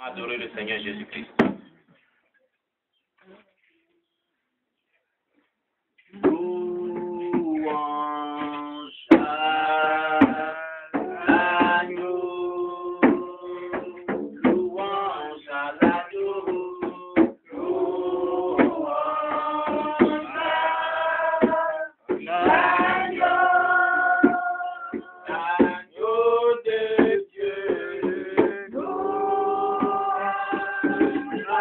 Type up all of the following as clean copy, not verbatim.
Adorer le Seigneur Jésus-Christ. Louange à l'agneau, louange à l'agneau, louange à l'agneau, l'agneau de Dieu, louange à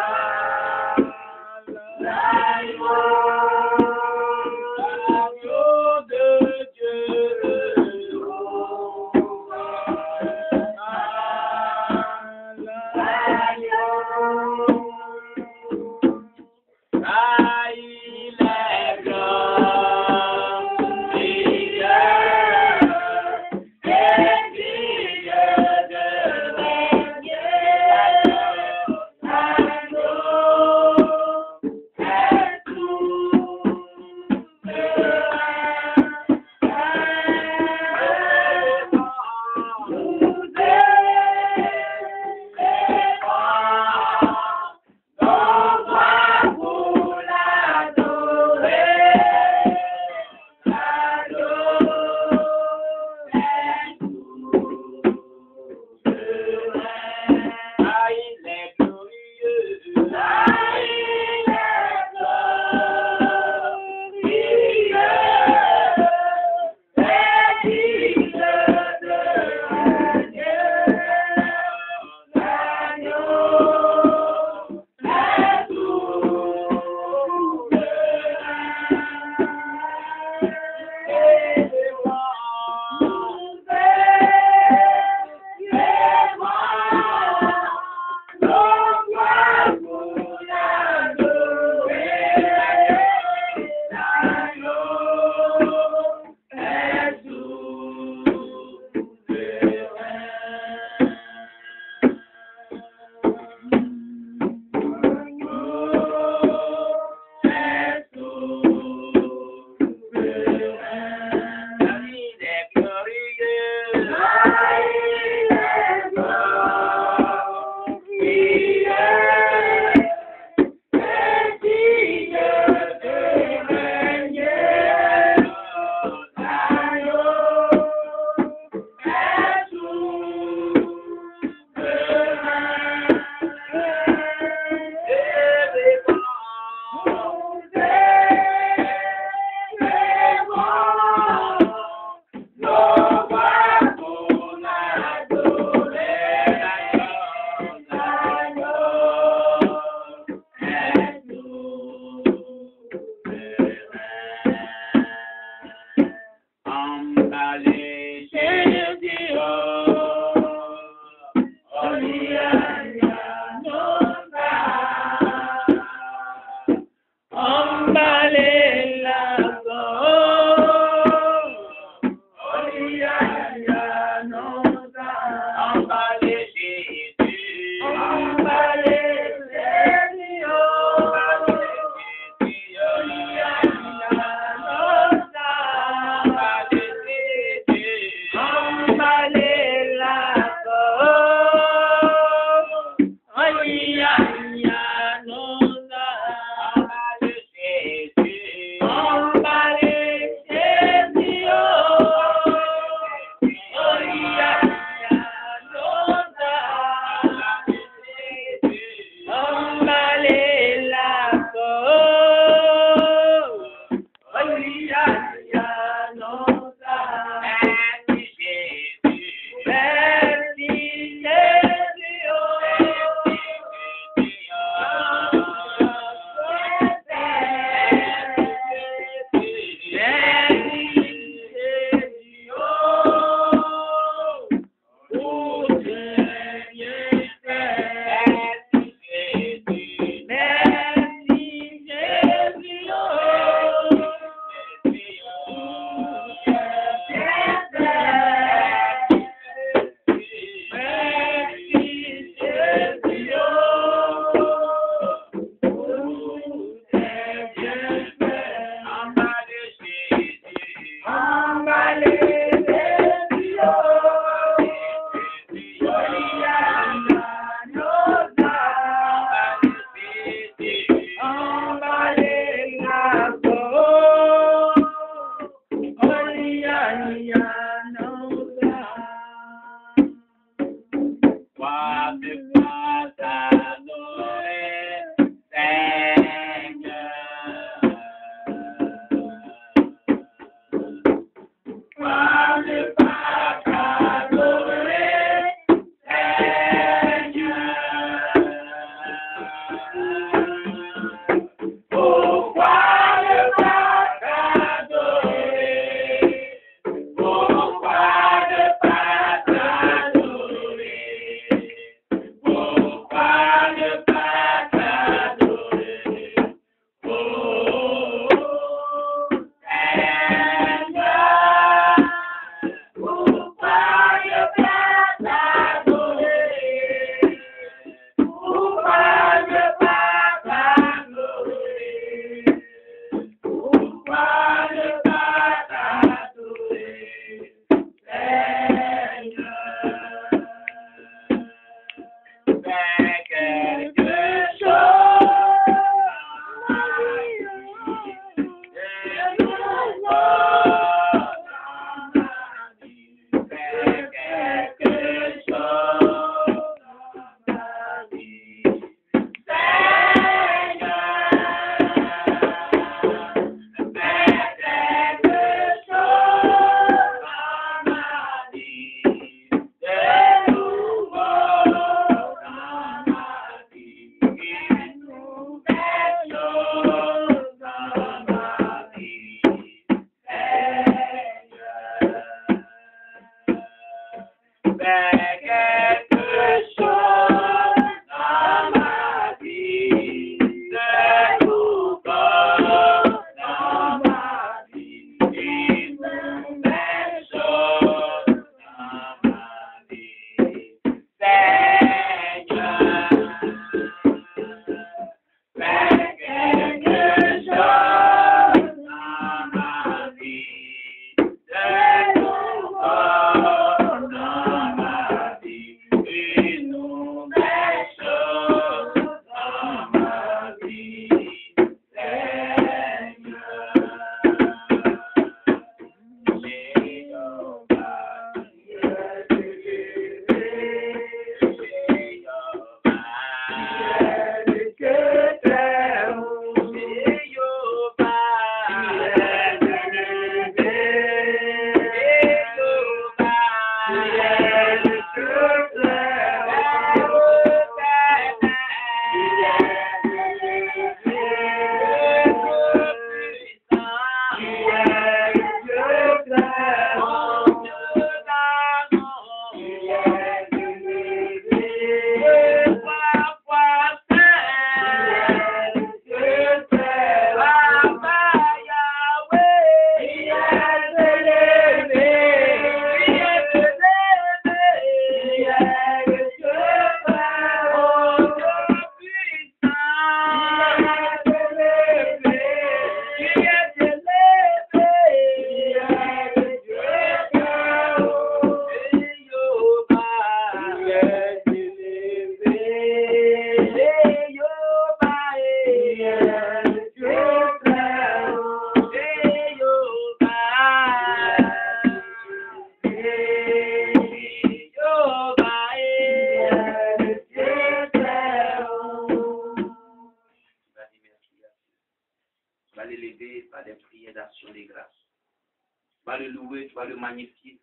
vas le louer, tu vas le magnifier.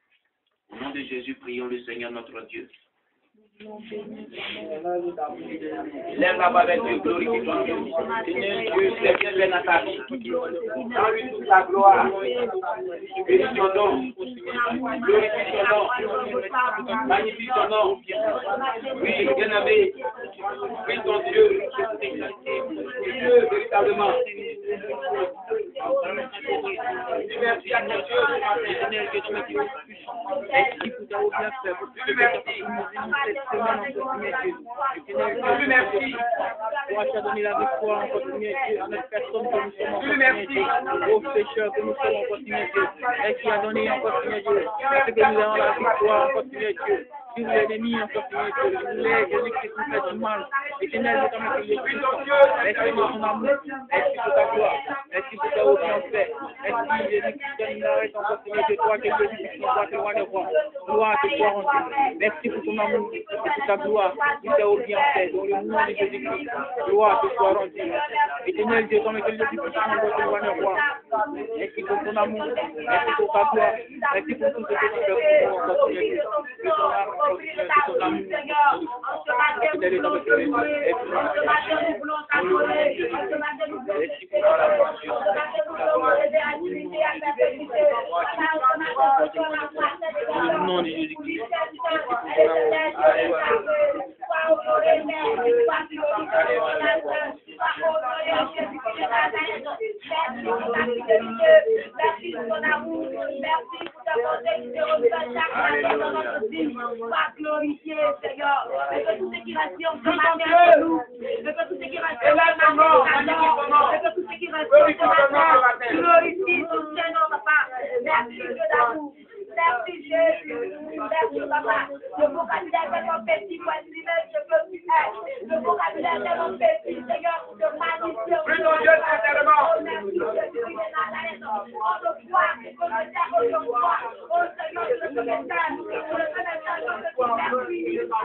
Au nom de Jésus, prions le Seigneur notre Dieu. Lève la voix avec Dieu, glorifie ton Dieu. Seigneur Dieu, c'est bien fait dans ta vie. Dans lui toute la gloire. Bénis ton nom. Glorifie ton nom. Magnifie ton nom. Oui, bien-aimé. Oui, ton Dieu. Dieu, véritablement. Merci à ton Dieu. Merci. Toi, tu as donné la victoire en continuer, Dieu, à notre personne que nous sommes en continuer, Dieu, aux pécheurs que nous sommes en continuer, Dieu, et qui a donné en continuer, Dieu, parce que nous avons la victoire en continuer, Dieu. sur l'ennemi, en fait, Jésus-Christ nous fait du mal. Éternel, je t'en prie, merci pour ton amour, merci pour ta gloire, merci pour ta obéissance, merci Jésus-Christ de nous arrêter encore, Seigneur, de toi, que Jésus-Christ nous voit, que roi de roi, gloire à te rendre. Merci pour ton amour, pour ta gloire, pour ta obéissance, dans le nom de Jésus-Christ, gloire à te soit rendue. Éternel, Dieu, comme que Jésus-Christ nous voit, que roi de roi, merci pour ton amour, merci pour ta gloire, merci pour tout ce que tu fais pour nous, encore, Seigneur, que ton amour, nom de Jésus-Christ. Merci Jésus, merci papa. Le vocabulaire de mon petit voisinage, je peux plus être. Le vocabulaire de mon petit Seigneur, pour te magnifier. Plus ton Dieu, sincèrement. Oh merci Jésus, on le voit, on le sert, on le voit. Oh Seigneur, je te message, pour le connaissance de ton merci. Merci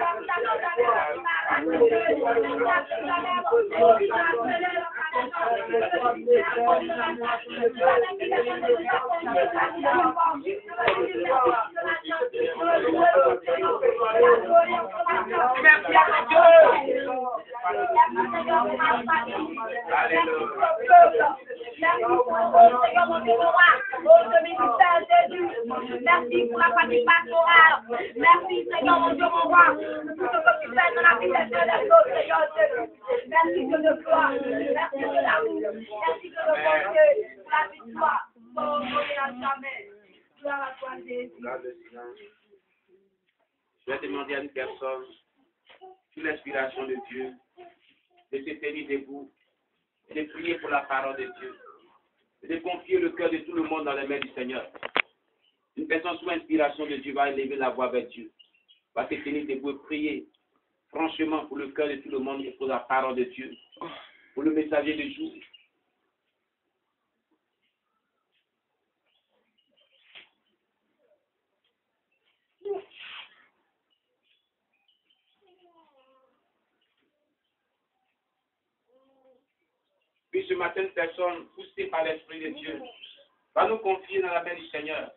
à Dieu. Merci pour la famille pastorale. Merci Seigneur mon Dieu mon roi. Pour tout ce que tu fais dans la vie de Seigneur Jésus. Merci Dieu de gloire. Merci de l'amour. Merci de le bon Dieu. La victoire. Bon Dieu à jamais. Gloire à toi Jésus. Je vais demander à une personne, sous l'inspiration de Dieu, de se tenir debout, de prier pour la parole de Dieu, de confier le cœur de tout le monde dans les mains du Seigneur. Une personne sous l'inspiration de Dieu va élever la voix vers Dieu, va se tenir debout et prier franchement pour le cœur de tout le monde et pour la parole de Dieu, pour le messager de jour. Puis ce matin, une personne poussée par l'Esprit de Dieu va nous confier dans la main du Seigneur.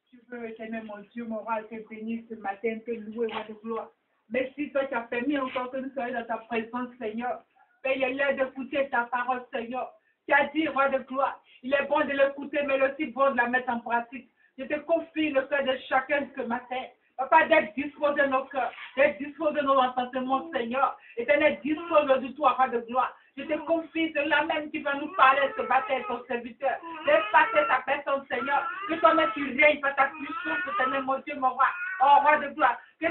Tu veux, éternel mon Dieu, mon roi, te bénir ce matin, te louer, roi de gloire. Merci, toi, tu as permis encore que nous soyons dans ta présence, Seigneur. Père, il est l'heure d'écouter ta parole, Seigneur. Tu as dit, roi de gloire, il est bon de l'écouter, mais il est aussi bon de la mettre en pratique. Je te confie le cœur de chacun ce matin. Papa, d'être disposé de nos cœurs, d'être disposé de nos entendements, Seigneur, et d'être disposé du toi, roi de gloire. Je te confie, c'est là même qui va nous parler, ce matin, ton serviteur. Laisse passer ta personne, Seigneur. Que toi-même tu règnes par ta puissance, éternel, mon Dieu, mon roi. Oh, roi de gloire. Que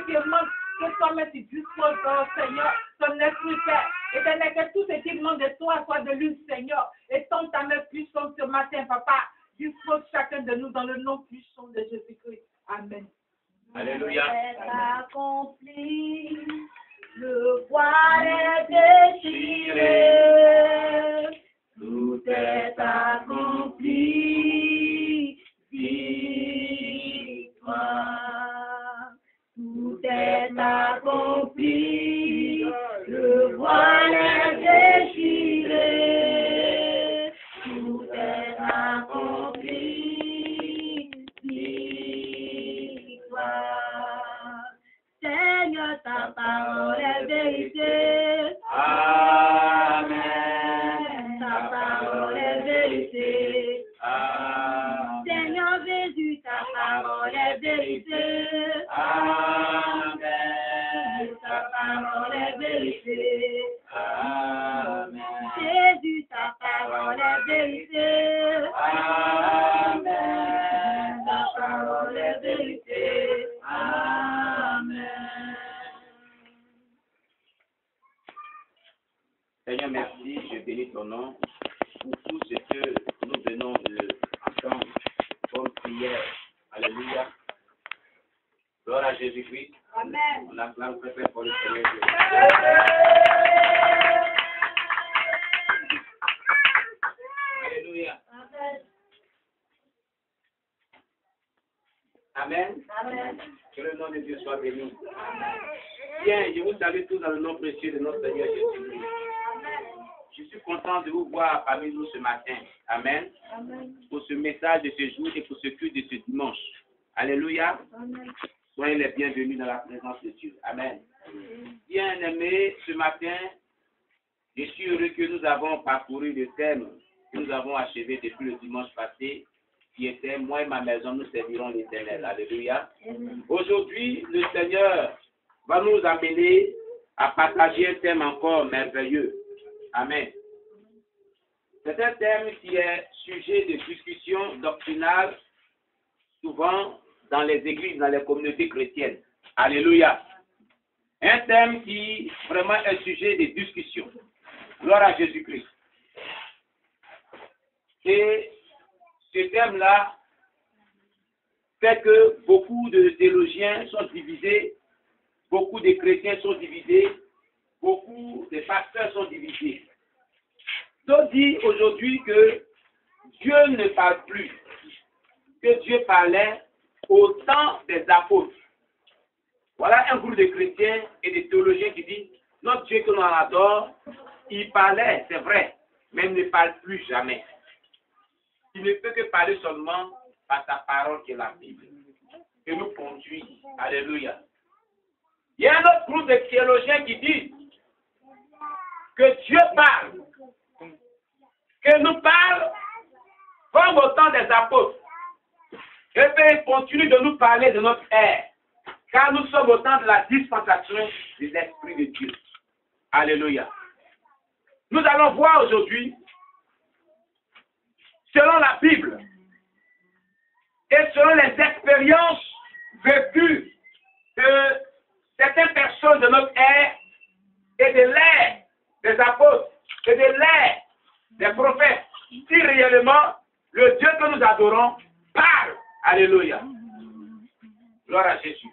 toi-même tu disposes, oh Seigneur, ton esprit, Père. Éternel, que tout ce qui demande de toi soit de l'une, Seigneur. Et tente ta main puissante ce matin, Papa. Dispose chacun de nous dans le nom puissant de Jésus-Christ. Amen. Alléluia. Accompli, le voile est déchiré, tout est accompli, victoire. Tout est accompli, le voile est déchiré, tout est accompli, victoire. Seigneur, ta parole est vérité. Amen. Ta parole est vérité. Amen. Seigneur Jésus, ta parole est vérité. Amen. Ta parole est vérité. Amen. Jésus, ta parole est vérité. Amen. Ta parole est vérité. Amen. Seigneur, merci, je bénis ton nom pour tout ce que nous venons Alléluia. Gloire à Jésus-Christ. Amen. On acclame très très pour le Seigneur. Alléluia. Amen. Amen. Que le nom de Dieu soit béni. Bien, je vous salue tous dans le nom précieux de notre Seigneur Jésus-Christ. Je suis content de vous voir parmi nous ce matin. Amen. Pour ce message de ce jour et pour ce culte de ce dimanche. Alléluia. Soyez les bienvenus dans la présence de Dieu. Amen. Bien-aimés, ce matin, je suis heureux que nous avons parcouru le thème que nous avons achevé depuis le dimanche passé, qui était « Moi et ma maison, nous servirons l'Éternel ». Alléluia. Aujourd'hui, le Seigneur va nous amener à partager un thème encore merveilleux. Amen. C'est un thème qui est sujet de discussion doctrinale, souvent dans les églises, dans les communautés chrétiennes. Alléluia. Un thème qui vraiment est sujet de discussion. Gloire à Jésus-Christ. Et ce thème-là fait que beaucoup de théologiens sont divisés, beaucoup de chrétiens sont divisés, beaucoup de pasteurs sont divisés. On dit aujourd'hui que Dieu ne parle plus, que Dieu parlait au temps des apôtres. Voilà un groupe de chrétiens et de théologiens qui disent notre Dieu que l'on adore, il parlait, c'est vrai, mais il ne parle plus jamais. Il ne peut que parler seulement par sa parole qui est la Bible, qui nous conduit. Alléluia. Il y a un autre groupe de théologiens qui disent que Dieu parle, que nous parle comme au temps des apôtres. Et puis il continue de nous parler de notre ère, car nous sommes au temps de la dispensation de l'Esprit de Dieu. Alléluia. Nous allons voir aujourd'hui, selon la Bible, et selon les expériences vécues de certaines personnes de notre ère et de l'ère des apôtres et de l'ère des prophètes, si réellement le Dieu que nous adorons parle. Alléluia. Gloire à Jésus.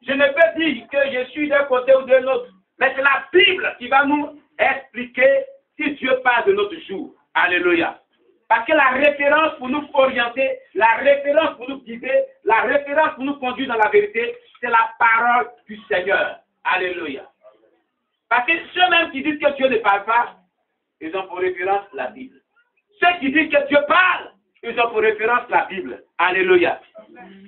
Je ne peux dire que je suis d'un côté ou de l'autre, mais c'est la Bible qui va nous expliquer si Dieu parle de notre jour. Alléluia. Parce que la référence pour nous orienter, la référence pour nous guider, la référence pour nous conduire dans la vérité, c'est la parole du Seigneur. Alléluia. Parce que ceux-mêmes qui disent que Dieu ne parle pas, ils ont pour référence la Bible. Ceux qui disent que Dieu parle, ils ont pour référence la Bible. Alléluia.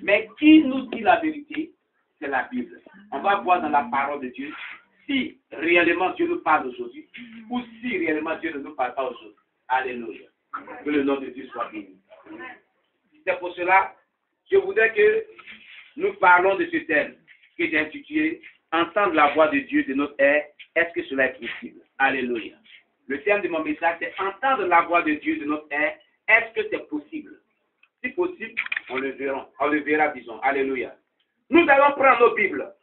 Mais qui nous dit la vérité? C'est la Bible. On va voir dans la parole de Dieu si réellement Dieu nous parle aujourd'hui ou si réellement Dieu ne nous parle pas aujourd'hui. Alléluia. Que le nom de Dieu soit béni. C'est pour cela que je voudrais que nous parlons de ce thème qui est intitulé « Entendre la voix de Dieu de notre ère, est-ce que cela est possible ?» Alléluia. Le thème de mon message, c'est « Entendre la voix de Dieu de notre ère, est-ce que c'est possible ?» Si possible, on le verra, disons. Alléluia. Nous allons prendre nos Bibles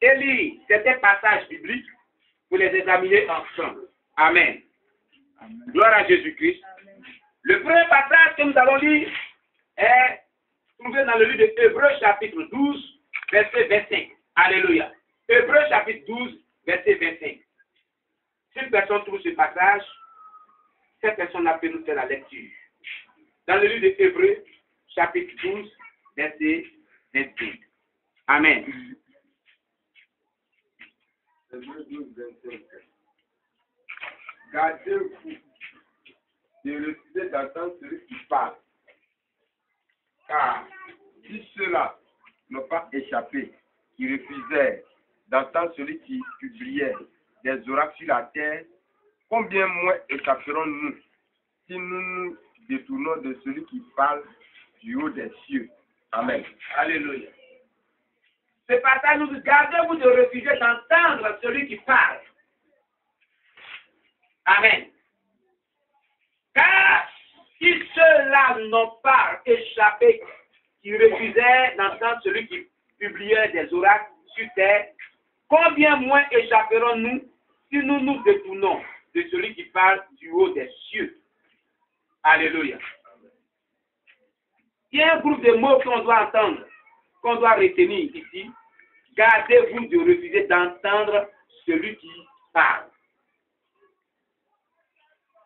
et lire certains passages bibliques pour les examiner ensemble. Amen. Amen. Gloire à Jésus-Christ. Le premier passage que nous allons lire est trouvé dans le livre de Hébreux chapitre 12, verset 25. Alléluia. Hébreux chapitre 12, verset 25. Si une personne trouve ce passage, cette personne a pu nous faire la lecture. Dans le livre de Hébreux chapitre 12, verset 25. Amen. Hébreux 12, 25. Gardez-vous de refuser d'entendre celui qui parle. Car si ceux-là n'ont pas échappé, qui refusaient d'entendre celui qui publiait des oracles sur la terre, combien moins échapperons-nous si nous nous détournons de celui qui parle du haut des cieux. Amen. Alléluia. Ce passage nous dit, gardez-vous de refuser d'entendre celui qui parle. Amen. Car si ceux-là n'ont pas échappé, qui refusaient d'entendre celui qui publiait des oracles sur terre, combien moins échapperons-nous si nous nous détournons de celui qui parle du haut des cieux. Alléluia. Il y a un groupe de mots qu'on doit entendre, qu'on doit retenir ici. Gardez-vous de refuser d'entendre celui qui parle.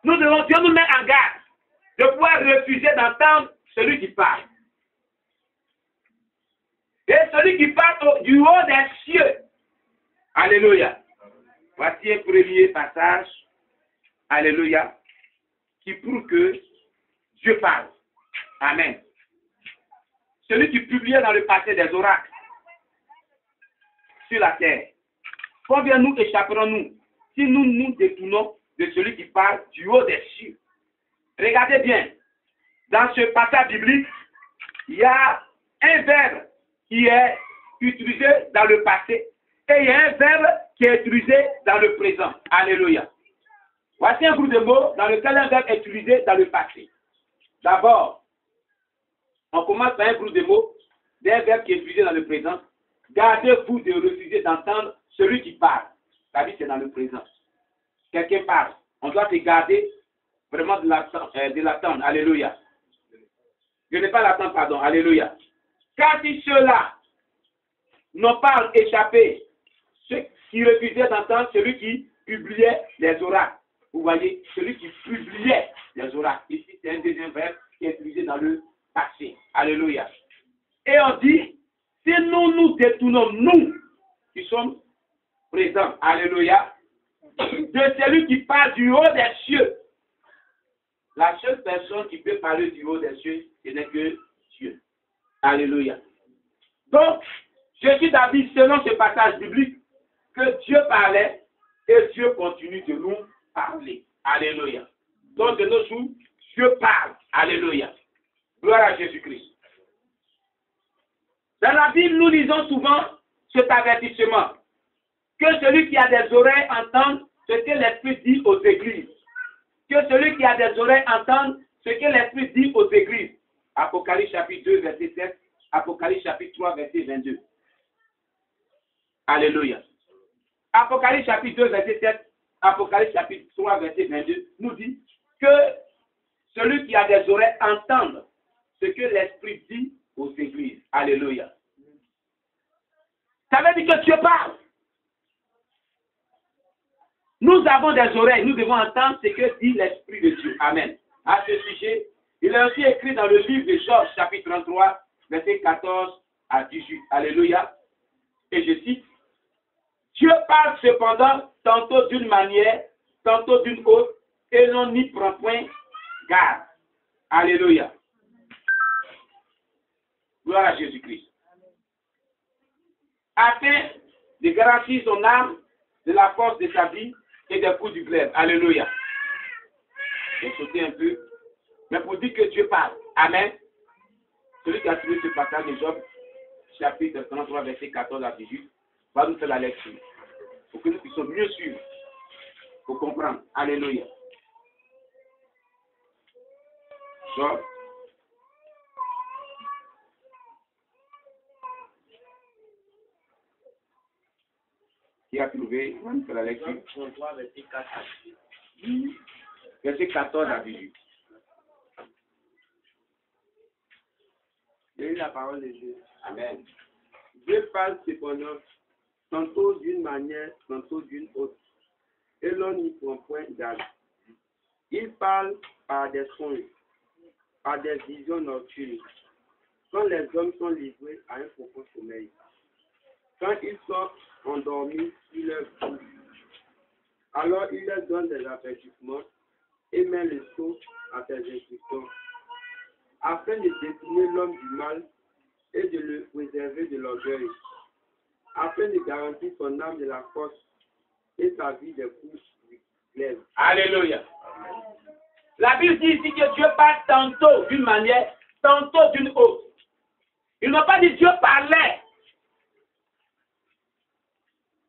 Nous devons Dieu nous mettre en garde de pouvoir refuser d'entendre celui qui parle. Et celui qui parle du haut des cieux. Alléluia. Voici un premier passage. Alléluia. Qui prouve que Dieu parle. Amen. Celui qui publiait dans le passé des oracles sur la terre. Combien nous échapperons-nous si nous nous détournons de celui qui parle du haut des cieux? Regardez bien. Dans ce passage biblique, il y a un verbe qui est utilisé dans le passé et il y a un verbe qui est utilisé dans le présent. Alléluia. Voici un groupe de mots dans lequel un verbe est utilisé dans le passé. D'abord, on commence par un groupe de mots d'un verbe qui est utilisé dans le présent. Gardez-vous de refuser d'entendre celui qui parle. Ça dit c'est dans le présent. Quelqu'un parle. On doit se garder vraiment de l'attendre. Alléluia. Je n'ai pas l'attendre, pardon. Alléluia. Car si ceux-là n'ont pas échappé, ceux qui refusaient d'entendre celui qui publiait les oracles. Vous voyez, celui qui publiait les oracles. Ici, c'est un deuxième verbe qui est utilisé dans le passé. Alléluia. Et on dit, si nous nous détournons, nous, qui sommes présents, alléluia, de celui qui parle du haut des cieux. La seule personne qui peut parler du haut des cieux, ce n'est que Dieu. Alléluia. Donc, je suis d'avis, selon ce passage biblique, que Dieu parlait et Dieu continue de nous parler. Alléluia. Donc, de nos jours, Dieu parle. Alléluia. Gloire à Jésus-Christ. Dans la Bible, nous lisons souvent cet avertissement. Que celui qui a des oreilles entende ce que l'Esprit dit aux églises. Que celui qui a des oreilles entende ce que l'Esprit dit aux églises. Apocalypse chapitre 2, verset 7. Apocalypse chapitre 3, verset 22. Alléluia. Apocalypse chapitre 2, verset 7. Apocalypse chapitre 3, verset 22 nous dit que celui qui a des oreilles entende ce que l'Esprit dit aux églises. Alléluia. Ça veut dire que Dieu parle. Nous avons des oreilles, nous devons entendre ce que dit l'Esprit de Dieu. Amen. À ce sujet, il est aussi écrit dans le livre de Job, chapitre 33, verset 14 à 18. Alléluia. Et je cite, Dieu parle cependant tantôt d'une manière, tantôt d'une autre, et l'on n'y prend point garde. Alléluia. Gloire à Jésus-Christ. Afin de garantir son âme de la force de sa vie et des coups du glaive. Alléluia. J'ai sauté un peu. Mais pour dire que Dieu parle. Amen. Celui qui a trouvé ce passage de Job, chapitre 33, verset 14 à 18, va nous faire la lecture. Pour que nous puissions mieux suivre. Pour comprendre. Alléluia. Job. Qui a trouvé, on va nous faire la lecture. 33, verset 4 à 18. Verset 14 à 18. J'ai eu la parole de Dieu. Amen. Dieu parle cependant, tantôt d'une manière, tantôt d'une autre, et l'on n'y prend point garde. Il parle par des songes, par des visions nocturnes, quand les hommes sont livrés à un profond sommeil. Quand ils sont endormis, il leur parle. Alors il leur donne des avertissements et met le sceau à ses instructions, afin de détourner l'homme du mal et de le préserver de l'orgueil, afin de garantir son âme de la force et sa vie des coups du glaive. Alléluia. La Bible dit ici que Dieu parle tantôt d'une manière, tantôt d'une autre. Ils n'ont pas dit Dieu parlait.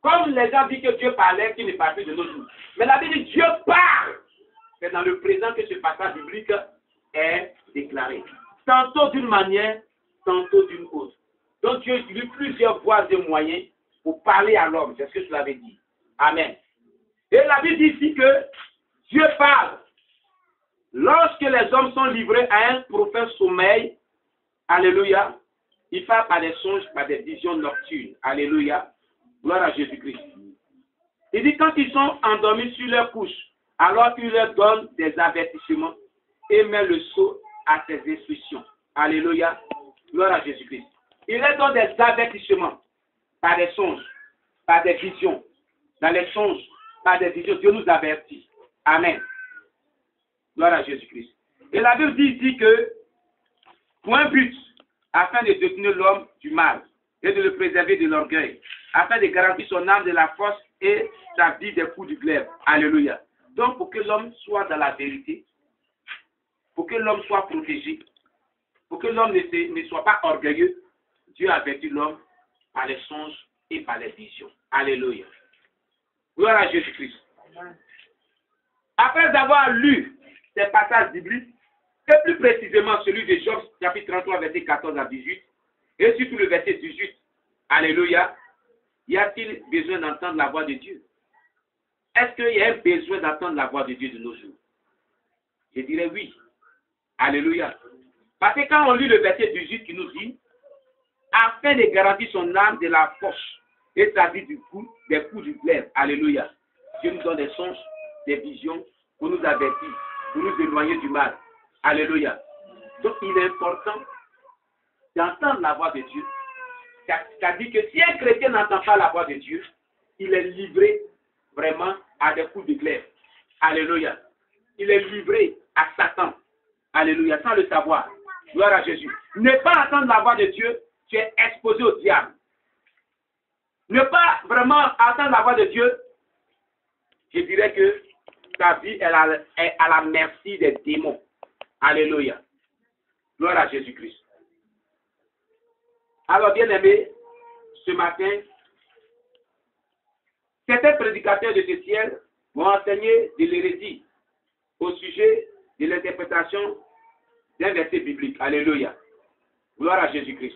Comme les gens disent que Dieu parlait, qui n'est pas plus de nos jours. Mais la Bible dit Dieu parle. C'est dans le présent que ce passage biblique est déclaré. Tantôt d'une manière, tantôt d'une autre. Donc Dieu utilise plusieurs voies et moyens pour parler à l'homme. C'est ce que cela veut dire. Amen. Et la Bible dit ici que Dieu parle lorsque les hommes sont livrés à un profond sommeil Alléluia. Il parle par des songes, par des visions nocturnes. Alléluia. Gloire à Jésus-Christ. Il dit quand ils sont endormis sur leur couche, alors il leur donne des avertissements et met le sceau à ses instructions. Alléluia. Gloire à Jésus-Christ. Il leur donne des avertissements par des songes, par des visions. Dans les songes, par des visions, Dieu nous avertit. Amen. Gloire à Jésus-Christ. Et la Bible dit que pour un but, afin de détenir l'homme du mal et de le préserver de l'orgueil, afin de garantir son âme de la force et sa vie des coups du glaive. Alléluia. Donc, pour que l'homme soit dans la vérité, pour que l'homme soit protégé, pour que l'homme ne soit pas orgueilleux, Dieu a averti l'homme par les songes et par les visions. Alléluia. Gloire à Jésus-Christ. Après avoir lu ces passages bibliques, et plus précisément celui de Job, chapitre 33, verset 14 à 18, et surtout le verset 18, Alléluia, y a-t-il besoin d'entendre la voix de Dieu? Est-ce qu'il y a un besoin d'entendre la voix de Dieu de nos jours? Je dirais oui. Alléluia. Parce que quand on lit le verset 18 qui nous dit, afin de garantir son âme de la force et sa vie des coups du glaive. Alléluia. Dieu nous donne des songes, des visions pour nous avertir, pour nous éloigner du mal. Alléluia. Donc il est important d'entendre la voix de Dieu. C'est-à-dire que si un chrétien n'entend pas la voix de Dieu, il est livré vraiment à des coups de glaive. Alléluia. Il est livré à Satan. Alléluia. Sans le savoir. Gloire à Jésus. Ne pas entendre la voix de Dieu, tu es exposé au diable. Ne pas vraiment entendre la voix de Dieu, je dirais que ta vie est à la merci des démons. Alléluia. Gloire à Jésus-Christ. Alors, bien aimé, ce matin, certains prédicateurs de ce ciel vont enseigner de l'hérésie au sujet de l'interprétation d'un verset biblique. Alléluia. Gloire à Jésus-Christ.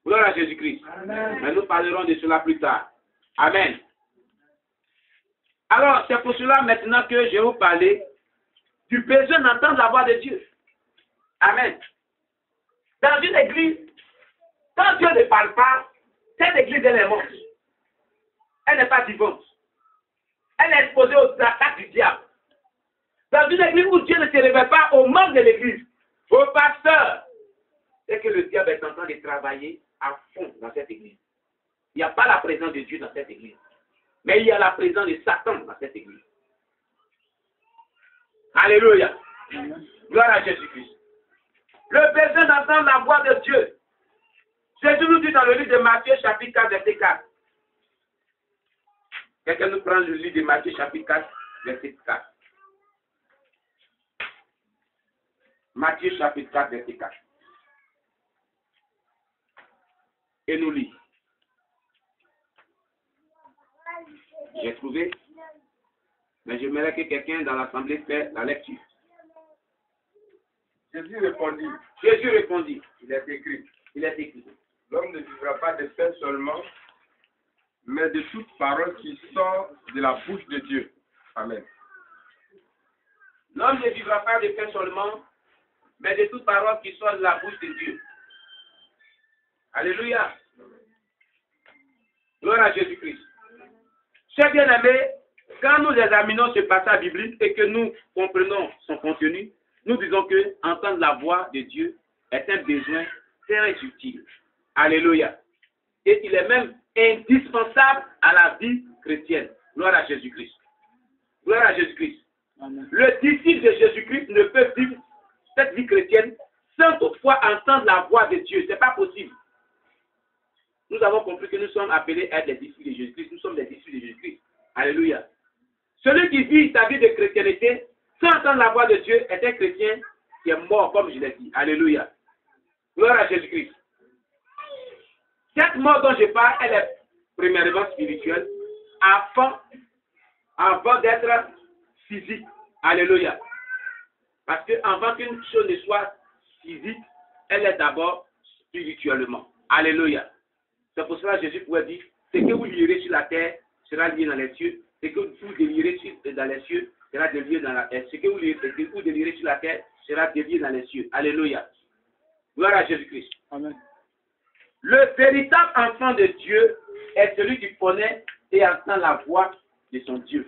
Gloire à Jésus-Christ. Mais nous parlerons de cela plus tard. Amen. Alors, c'est pour cela maintenant que je vais vous parler du besoin d'entendre la voix de Dieu. Amen. Dans une église, quand Dieu ne parle pas, cette église, elle est morte. Elle n'est pas vivante. Elle est exposée aux attaques du diable. Dans une église où Dieu ne se révèle pas aux membres de l'église, aux pasteurs, c'est que le diable est en train de travailler à fond dans cette église. Il n'y a pas la présence de Dieu dans cette église. Mais il y a la présence de Satan dans cette église. Alléluia. Gloire à Jésus-Christ. Le besoin d'entendre la voix de Dieu. Jésus nous dit dans le livre de Matthieu, chapitre 4, verset 4. Quelqu'un nous prend le livre de Matthieu, chapitre 4, verset 4. Matthieu, chapitre 4, verset 4. Et nous lit. J'ai trouvé, mais j'aimerais que quelqu'un dans l'assemblée fasse la lecture. Jésus répondit, il est écrit, l'homme ne vivra pas de pain seulement, mais de toute parole qui sort de la bouche de Dieu. Amen. L'homme ne vivra pas de pain seulement, mais de toute parole qui sort de la bouche de Dieu. Alléluia. Gloire à Jésus-Christ. Chers bien-aimés, quand nous examinons ce passage biblique et que nous comprenons son contenu, nous disons que entendre la voix de Dieu est un besoin très utile. Alléluia. Et il est même indispensable à la vie chrétienne. Gloire à Jésus-Christ. Gloire à Jésus-Christ. Le disciple de Jésus-Christ ne peut vivre cette vie chrétienne sans toutefois entendre la voix de Dieu. Ce n'est pas possible. Nous avons compris que nous sommes appelés à être des disciples de Jésus-Christ. Nous sommes des disciples de Jésus-Christ. Alléluia. Celui qui vit sa vie de chrétienté sans entendre la voix de Dieu est un chrétien qui est mort, comme je l'ai dit. Alléluia. Gloire à Jésus-Christ. Cette mort dont je parle, elle est premièrement spirituelle avant d'être physique. Alléluia. Parce qu'avant qu'une chose ne soit physique, elle est d'abord spirituellement. Alléluia. C'est pour cela que Jésus pouvait dire, ce que vous lirez sur la terre sera lié dans les cieux, ce que vous délirez dans les cieux sera délié dans la terre. Ce que vous délirez sur la terre sera délié dans les cieux. Alléluia. Gloire à Jésus-Christ. Amen. Le véritable enfant de Dieu est celui qui connaît et entend la voix de son Dieu.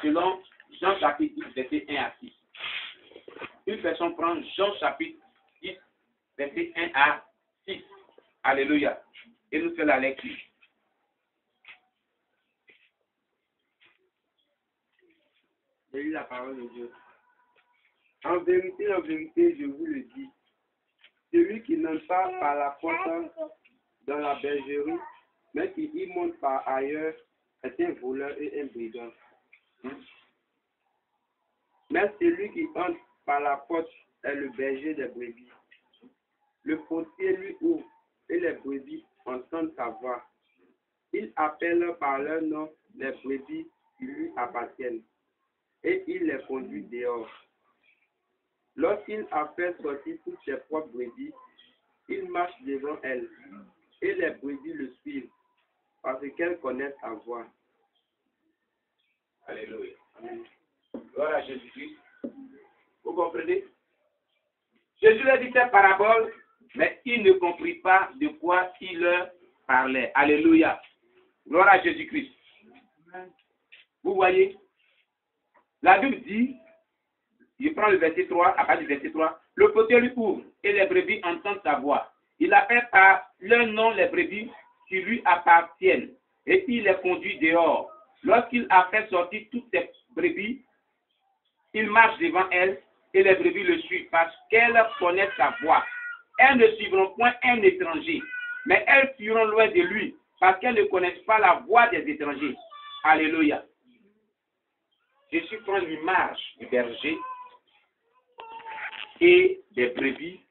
Selon Jean chapitre 10, verset 1 à 6. Une personne prend Jean chapitre 10, verset 1 à 6. Alléluia. Et nous fait la lecture. Je lis la parole de Dieu. En vérité, je vous le dis, celui qui n'entre pas par la porte dans la bergerie, mais qui y monte par ailleurs, est un voleur et un brigand. Mais celui qui entre par la porte est le berger des brebis. Le portier lui ouvre et les brebis entendent sa voix. Il appelle par leur nom les brebis qui lui appartiennent et il les conduit dehors. Lorsqu'il a fait sortir toutes ses propres brebis, il marche devant elles et les brebis le suivent parce qu'elles connaissent sa voix. Alléluia. Gloire à Jésus-Christ. Vous comprenez? Jésus leur dit cette parabole, mais il ne comprit pas de quoi il leur parlait. Alléluia. Gloire à Jésus-Christ. Vous voyez? La Bible dit, je prends le verset 3, à partir du verset 3, le portier lui ouvre et les brebis entendent sa voix. Il appelle par leur nom les brebis qui lui appartiennent et il les conduit dehors. Lorsqu'il a fait sortir toutes ces brebis, il marche devant elles et les brebis le suivent parce qu'elles connaissent sa voix. Elles ne suivront point un étranger, mais elles fuiront loin de lui parce qu'elles ne connaissent pas la voix des étrangers. Alléluia. Jésus prend l'image du berger et des brebis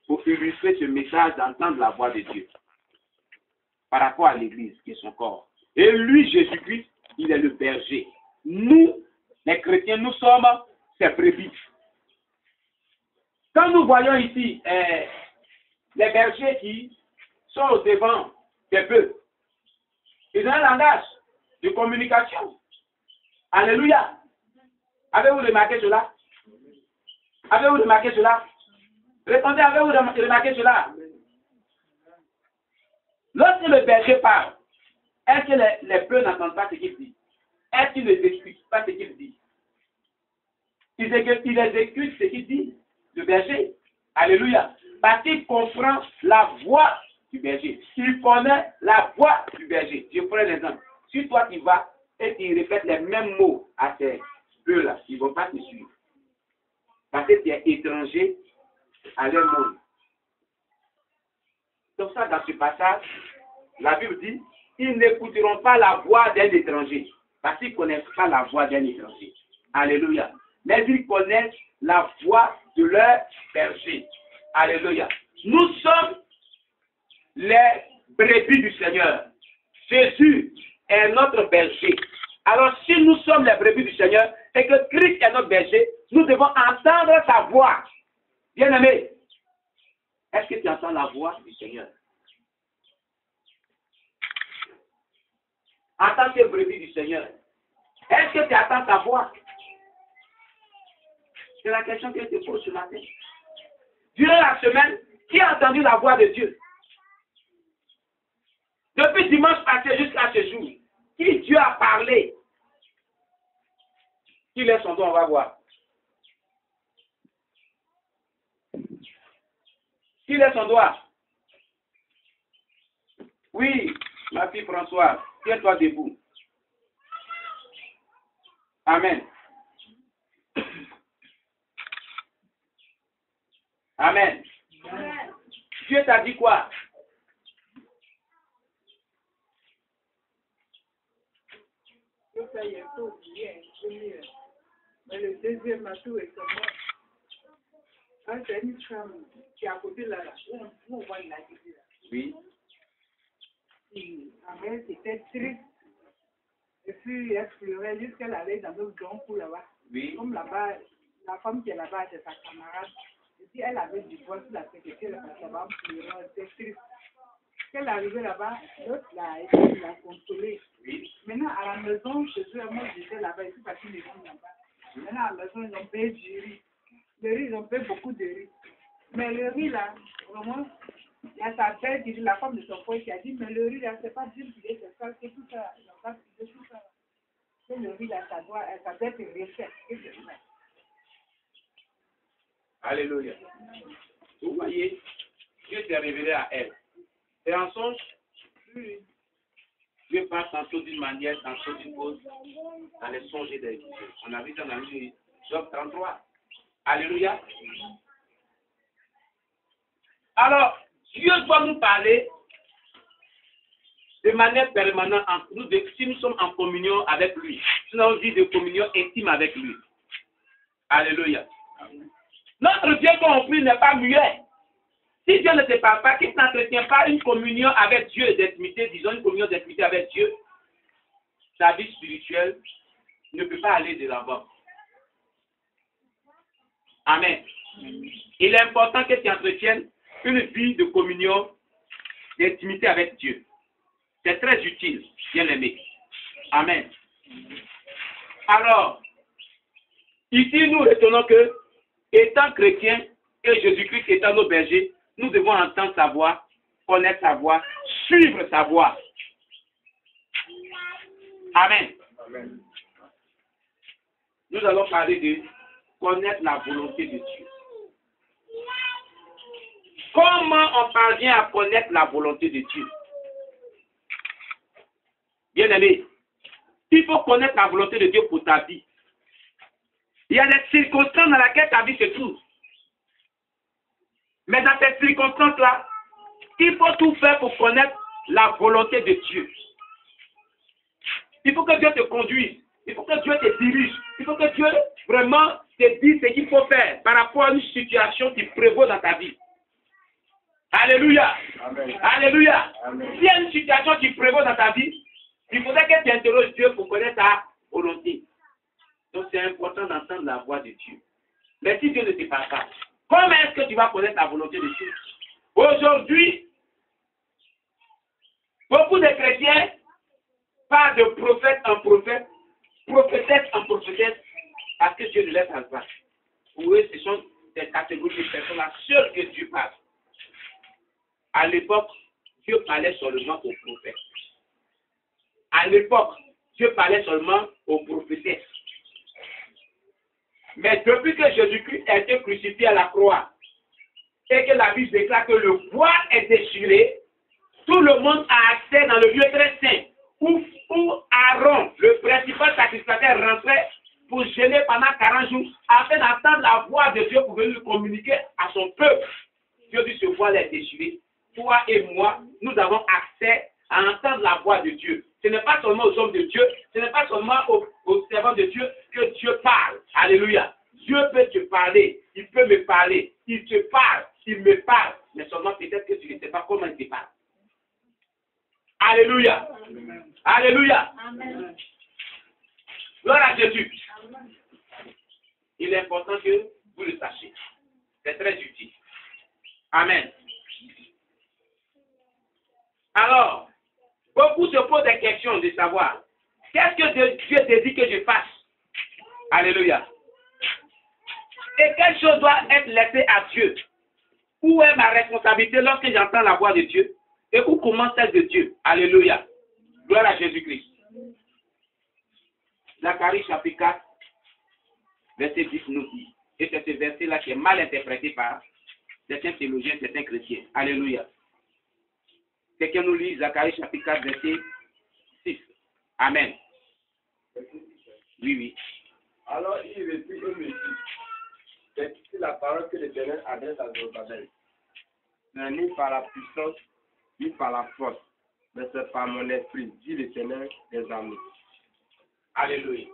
pour illustrer ce message d'entendre la voix de Dieu par rapport à l'Église qui est son corps. Et lui, Jésus-Christ, il est le berger. Nous, les chrétiens, nous sommes ses brebis. Quand nous voyons ici les bergers qui sont au devant des bœufs, ils ont un langage de communication. Alléluia. Avez-vous remarqué cela? Avez-vous remarqué cela? Répondez, avez-vous remarqué cela? Lorsque le berger parle, est-ce que les bœufs n'entendent pas ce qu'il dit? Est-ce qu'ils ne exécutent pas ce qu'il dit? Ils exécutent ce qu'il dit, le berger. Alléluia. Parce qu'il comprend la voix du berger. Il connaît la voix du berger. Je prends l'exemple. Si toi tu vas et tu répètes les mêmes mots à ces bœufs-là, ils ne vont pas te suivre. Parce que tu es étranger à leur monde. Donc ça, dans ce passage, la Bible dit, ils n'écouteront pas la voix d'un étranger. Parce qu'ils ne connaissent pas la voix d'un étranger. Alléluia. Mais ils connaissent la voix de leur berger. Alléluia. Nous sommes les brebis du Seigneur. Jésus est notre berger. Alors si nous sommes les brebis du Seigneur et que Christ est notre berger, nous devons entendre sa voix. Bien-aimé, est-ce que tu entends la voix du Seigneur? En tant que brebis du Seigneur, est-ce que tu attends sa voix? C'est la question que je te pose ce matin. Durant la semaine, qui a entendu la voix de Dieu? Depuis dimanche passé jusqu'à ce jour, qui Dieu a parlé? Qui laisse son doigt, on va voir. Qui laisse son doigt? Oui, ma fille Françoise, tiens-toi debout. Amen. Amen. Amen. Dieu t'a dit quoi? Ça, il faut oublier, mais le deuxième atout est comment? Quand c'est une femme qui est à côté là, on voit la là. Oui. Et après, c'était triste. Et puis, elle pleurait jusqu'à qu'elle allait dans le grand coup là-bas. Oui. Comme là-bas, la femme qui est là-bas, c'est sa camarade. Et puis, elle avait du poids sur la secrétaire, parce qu'elle va pleurer, c'était triste. Quand elle est arrivée là-bas, l'autre l'a consolée. Oui. Maintenant, à la maison, chez eux, moi, j'étais là-bas, je suis partie maison là-bas. Maintenant, à la maison, ils ont fait du riz. Le riz, ils ont fait beaucoup de riz. Mais le riz, là, vraiment, il y a sa belle qui dit, la femme de son frère qui a dit, mais le riz, là, c'est pas Dieu qui est ça, c'est tout ça. Ils n'ont pas pillé tout ça. Et le riz, là, ça doit être refaite. Alléluia. Vous voyez, Dieu s'est révélé à elle. Et en songe, Dieu parle tantôt d'une manière, tantôt d'une autre, dans les songes des visions. On a vu dans la Bible, Job 33. Alléluia. Alors, Dieu doit nous parler de manière permanente entre nous, si nous sommes en communion avec lui. Sinon, on dit de communion intime avec lui. Alléluia. Notre Dieu compris n'est pas muet. Si Dieu ne te parle pas, qu'il n'entretient pas une communion avec Dieu d'intimité, disons une communion d'intimité avec Dieu, sa vie spirituelle ne peut pas aller de l'avant. Amen. Il est important que tu entretiennes une vie de communion, d'intimité avec Dieu. C'est très utile, bien aimé. Amen. Alors, ici nous retenons que, étant chrétiens et Jésus-Christ étant nos bergers, nous devons entendre sa voix, connaître sa voix, suivre sa voix. Amen. Amen. Nous allons parler de connaître la volonté de Dieu. Comment on parvient à connaître la volonté de Dieu? Bien aimé, il faut connaître la volonté de Dieu pour ta vie. Il y a des circonstances dans lesquelles ta vie se trouve. Mais dans ces circonstances-là, il faut tout faire pour connaître la volonté de Dieu. Il faut que Dieu te conduise. Il faut que Dieu te dirige. Il faut que Dieu vraiment te dise ce qu'il faut faire par rapport à une situation qui prévaut dans ta vie. Alléluia. Amen. Alléluia. Amen. S'il y a une situation qui prévaut dans ta vie, il faudrait que tu interroges Dieu pour connaître ta volonté. Donc c'est important d'entendre la voix de Dieu. Mais si Dieu ne te parle pas, comment est-ce que tu vas connaître la volonté de Dieu? Aujourd'hui, beaucoup de chrétiens parlent de prophète en prophète, prophétesse en prophétesse, parce que Dieu ne laisse en place. Pour eux, ce sont des catégories de personnes là seules que Dieu parle. À l'époque, Dieu parlait seulement aux prophètes. À l'époque, Dieu parlait seulement aux prophétesses. Mais depuis que Jésus-Christ a été crucifié à la croix et que la Bible déclare que le voile est déchiré, tout le monde a accès dans le lieu très saint où Aaron, le principal sacrificateur, rentrait pour jeûner pendant 40 jours afin d'entendre la voix de Dieu pour venir communiquer à son peuple. Dieu dit ce voile est déchiré. Toi et moi, nous avons accès à entendre la voix de Dieu. Ce n'est pas seulement aux hommes de Dieu, ce n'est pas seulement aux servants de Dieu que Dieu parle. Alléluia. Dieu peut te parler, il peut me parler, il te parle, il me parle, mais seulement peut-être que tu ne sais pas comment il te parle. Alléluia. Amen. Alléluia. Amen. Gloire à Jésus. Amen. Il est important que vous le sachiez. C'est très utile. Amen. Alors, beaucoup se posent des questions de savoir qu'est-ce que Dieu te dit que je fasse. Alléluia. Et quelle chose doit être laissée à Dieu? Où est ma responsabilité lorsque j'entends la voix de Dieu? Et où commence celle de Dieu? Alléluia. Gloire à Jésus-Christ. Zacharie chapitre 4, verset 10 nous dit. Et c'est ce verset-là qui est mal interprété par certains théologiens, certains chrétiens. Alléluia. Quelqu'un nous lit Zacharie chapitre 4, verset 6. Amen. Oui, oui. Alors il répondit et me dit, c'est la parole que l'Éternel adresse à Zorobabel. Ce n'est ni par la puissance, ni par la force, mais c'est par mon esprit, dit l'Éternel des armées. Alléluia.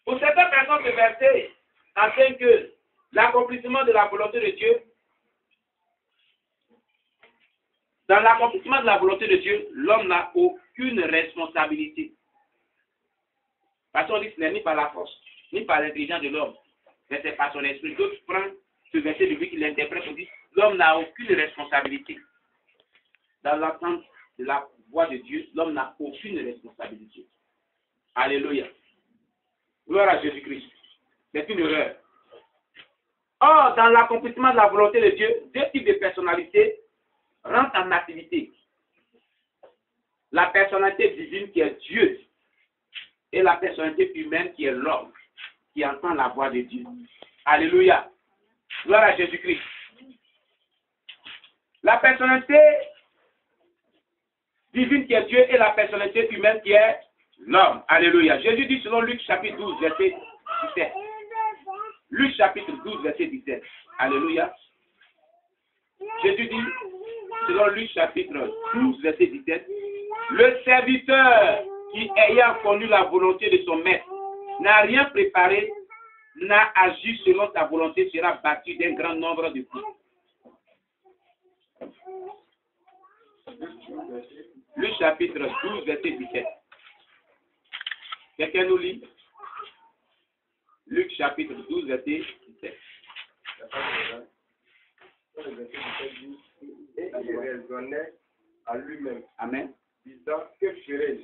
Pour certaines personnes, ce verset enseigne que l'accomplissement de la volonté de Dieu, dans l'accomplissement de la volonté de Dieu, l'homme n'a aucune responsabilité. Parce qu'on dit que ce n'est ni par la force, ni par l'intelligence de l'homme, mais c'est par son esprit. D'autres prennent ce verset de lui qui l'interprète et dit l'homme n'a aucune responsabilité. Dans l'attente de la voix de Dieu, l'homme n'a aucune responsabilité. Alléluia. Gloire à Jésus-Christ. C'est une erreur. Or, dans l'accomplissement de la volonté de Dieu, deux types de personnalités rentrent en activité. La personnalité divine qui est Dieu et la personnalité humaine qui est l'homme qui entend la voix de Dieu. Alléluia. Gloire à Jésus-Christ. La personnalité divine qui est Dieu et la personnalité humaine qui est l'homme. Alléluia. Jésus dit selon Luc chapitre 12, verset 17. Luc chapitre 12, verset 17. Alléluia. Jésus dit selon Luc chapitre 12, verset 17. Le serviteur qui, ayant connu la volonté de son maître, n'a rien préparé, n'a agi selon sa volonté, sera battu d'un grand nombre de coups. Luc chapitre 12, verset 17. Quelqu'un nous lit? Luc chapitre 12, verset 17. Et il raisonnait à lui-même, Amen. disant, que ferai-je?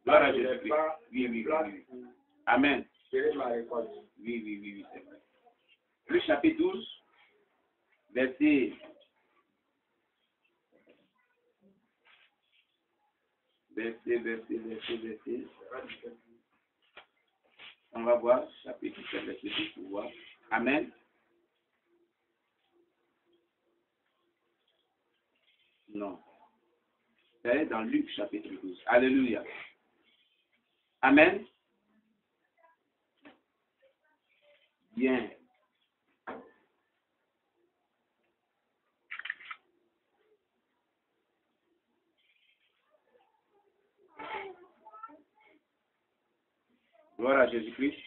Gloire à Je n'ai Jésus-Christ. pas Oui, oui, place oui. pour Amen. gérer ma récolte. Oui, c'est vrai. Luc chapitre 12, verset 17. On va voir, chapitre 17, verset 10, pour voir. Amen. Non. C'est dans Luc chapitre 12. Alléluia. Amen. Bien. Gloire à Jésus-Christ.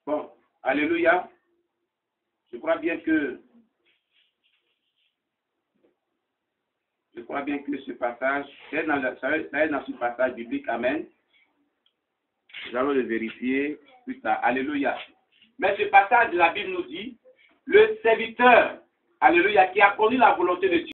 Bon, alléluia. Je crois bien que ce passage, ça est dans ce passage biblique, amen. Nous allons le vérifier plus tard. Alléluia. Mais ce passage de la Bible nous dit, le serviteur, alléluia, qui a connu la volonté de Dieu,